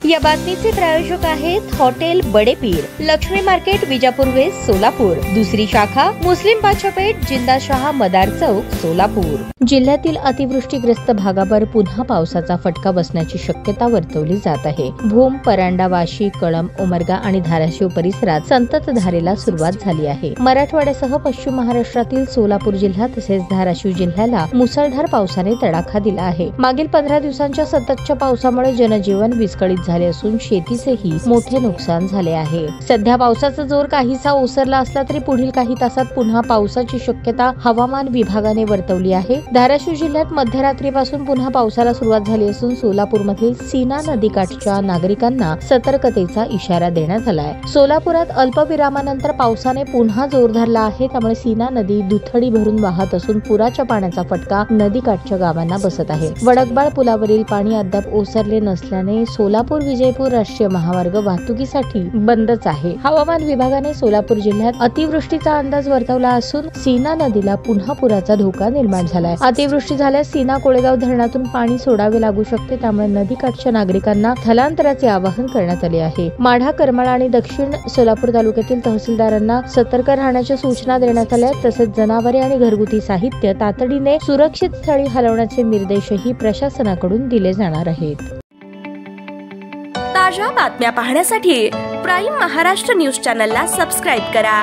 या बातमीचे प्रायोजक आहेत hotel Badepir, Lakshmi market, Vijapur west, Solapur. दुसरी शाखा मुस्लिम बादशाहपेठ, जिंदाशाह मदार चौक, सोलापूर। जिल्ह्यातील अतिवृष्टीग्रस्त भागावर पुन्हा पावसाचा फटका बसण्याची शक्यता वर्तवली जात आहे। भूम, परांडा, वाशी, कळंब, उमरगा आणि धाराशिव परिसरात संततधारेला सुरुवात झाली आहे। मराठवाड्यासह पश्चिम महाराष्ट्रातील सोलापूर जिल्हा तसेच धाराशिव जिल्ह्याला मुसळधार पावसाने तडाखा दिला आहे। मागील 15 दिवसांच्या सततच्या पावसामुळे जनजीवन विस्कळीत झाले असून शेतीचेही मोठे नुकसान झाले आहे। सध्या पावसाचा जोर काहीसा ओसरला असला तरी पुढील काही तासात पुन्हा पावसाची शक्यता हवामान विभागाने वर्तवली आहे। धाराशिव जिल्ह्यात मध्यरात्रीपासून पुन्हा पावसाला सुरुवात झाली असून सोलापूरमधील सीना नदीकाठच्या नागरिकांना सतर्कतेचा इशारा देण्यात आलाय। सोलापुरात अल्पविरामानंतर पावसाने पुन्हा जोर धरला आहे, त्यामुळे सीना नदी दुथडी भरून वाहत असून पुराच्या पाण्याचा फटका नदीकाठच्या गावांना बसत आहे। वडकबाळ पुलावरील पाणी अद्याप ओसरले नसल्याने सोलापूर विजयपूर राष्ट्रीय महामार्ग वाहतुकीसाठी बंदच आहे। हवामान विभागाने सोलापूर जिल्ह्यात अतिवृष्टीचा अंदाज वर्तवला असून सीना नदीला पुन्हा पुराचा धोका निर्माण झालाय। अतिवृष्टी झाल्यास सीना कोळेगाव धरणातून पाणी सोडावे लागू शकते, त्यामुळे नदीकाठच्या नागरिकांना स्थलांतराचे आवाहन करण्यात आले आहे। माढा, करमाळा आणि दक्षिण सोलापूर तालुक्यातील तहसीलदारांना सतर्क राहण्याच्या सूचना देण्यात आल्या। तसेच जनावरे आणि घरगुती साहित्य तातडीने सुरक्षित स्थळी हलवण्याचे निर्देशही प्रशासनाकडून दिले जाणार आहेत। ताज्या बातम्या पाहण्यासाठी प्राईम महाराष्ट्र न्यूज चॅनलला सबस्क्राईब करा।